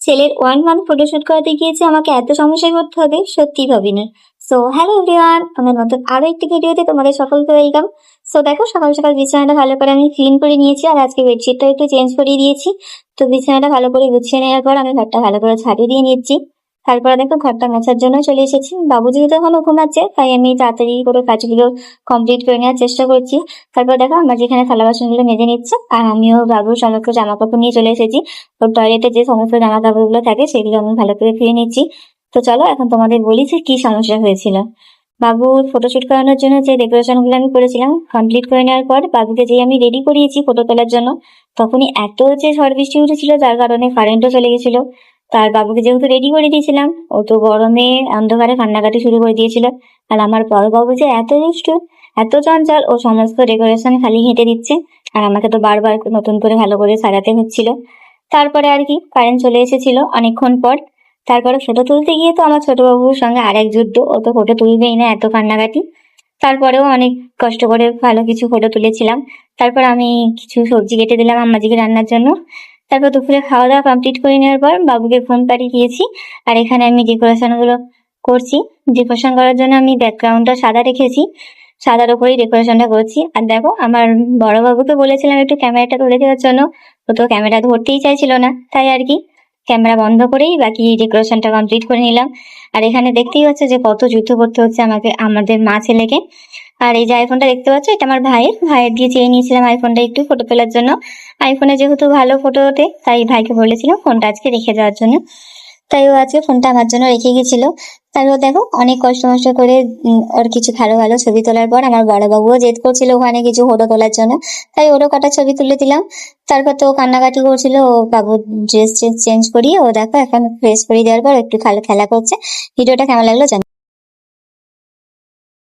ছেলের 1 month photoshoot করাতে গিয়েছে আমাকে এত সমস্যায় পড়তে হবে সত্যি ভাবিনি। সো হ্যালো এভরিওয়ান, আমার নতুন আরো একটি ভিডিওতে তোমাদের সকলকে ওয়েলকাম। সো দেখো, সকাল সকাল বিছানাটা ভালো করে আমি ক্লিন করে নিয়েছি, আর আজকে বেডশিটটা একটু চেঞ্জ করে দিয়েছি। তো বিছানাটা ভালো করে গুছিয়ে নেওয়ার পর আমি ঘরটা ভালো করে ঝাড়ু দিয়ে নিচ্ছি। তারপরে দেখো, ঘরটা মোছার জন্য চলে এসেছি। বাবু যেহেতু এখনো ঘুমাচ্ছে, তাই আমি তাড়াতাড়ি করে কাজগুলো কমপ্লিট করে নেওয়ার চেষ্টা করছি। তারপর দেখো, আমার যেখানে থালা বাসনগুলো মেজে নিচ্ছে, আর আমিও বাবুর সমস্ত জামা কাপড় নিয়ে চলে এসেছি। তো টয়লেটে যে সমস্ত জামা কাপড় গুলো থাকে সেগুলো আমি ভালো করে ধুয়ে নিচ্ছি। তো চলো এখন তোমাদের বলি যে কি সমস্যা হয়েছিল। বাবুর ফটোশুট করানোর জন্য যে ডেকোরেশন গুলো আমি করেছিলাম, কমপ্লিট করে নেওয়ার পর বাবুকে যে আমি রেডি করিয়েছি ফটো তোলার জন্য, তখনই এত যে ঝড় বৃষ্টি উঠেছিল যার কারণে কারেন্টও চলে গেছিল। তার বাবুকে যেহেতু রেডি করে দিয়েছিলাম, ও তো গরমে অন্ধকারে কান্নাকাটি শুরু করে দিয়েছিল। আর আমার বড় বাবু যে এত দুষ্টু, এত চঞ্চল, ও সমস্ত ডেকোরেশন খালি হেঁটে দিচ্ছে, আর আমাকে তো বারবার নতুন করে ভালো করে সাজাতে হচ্ছিল। তারপরে আর কি, কারেন্ট চলে এসেছিল অনেকক্ষণ পর। তারপরে ফটো তুলতে গিয়ে তো আমার ছোট বাবুর সঙ্গে আরেক যুদ্ধ, ও তো ফটো তুলবেই না, এত কান্নাকাটি। তারপরেও অনেক কষ্ট করে ভালো কিছু ফটো তুলেছিলাম। তারপর আমি কিছু সবজি কেটে দিলাম আম্মাজিকে রান্নার জন্য। তারপর দুপুরে খাওয়া দাওয়া কমপ্লিট করে নেওয়ার পর বাবুকে ঘুম পাড়িয়ে দিয়েছি। আর এখানে আমি ডেকোরেশন গুলো করছি। ডেকোরেশন করার জন্য আমি ব্যাকগ্রাউন্ডটা সাদা রেখেছি, সাদার উপরেই ডেকোরেশনটা করছি। আর দেখো, আমার বড় বাবুকে বলেছিলাম একটু ক্যামেরাটা তুলে দেওয়ার জন্য, ও তো ক্যামেরা ধরতেই চাইছিল না, তাই আর কি ক্যামেরা বন্ধ করেই বাকি ডেকোরেশনটা কমপ্লিট করে নিলাম। আর এখানে দেখতেই হচ্ছে যে কত যুদ্ধ করতে হচ্ছে আমাকে, আমাদের মা ছেলেকে। আর এই যে আইফোনটা দেখতে পাচ্ছ, এটা আমার ভাইয়ের দিয়ে চেয়ে নিয়েছিলাম আইফোনটা একটু ফটো তোলার জন্য। আইফোনে যেহেতু ভালো ফটো ওঠে, তাই ভাইকে বলেছিলাম ফোনটা আজকে রেখে যাওয়ার জন্য। তাই ও আজকে ফোনটা আমার জন্য রেখে গেছিল। তারপর দেখো, অনেক কষ্ট মষ্ট করে ওর কিছু ভালো ভালো ছবি তোলার পর আমার বড় বাবুও জেদ করছিল ওখানে কিছু ফটো তোলার জন্য, তাই ওরও কটা ছবি তুলে দিলাম। তারপর তো ও কান্নাকাটি করছিল, ও বাবু ড্রেস চেঞ্জ করিয়ে ও দেখো এখন ফ্রেশ করে দেওয়ার পর একটু খেলা করছে। ভিডিওটা কেমন লাগলো জানো।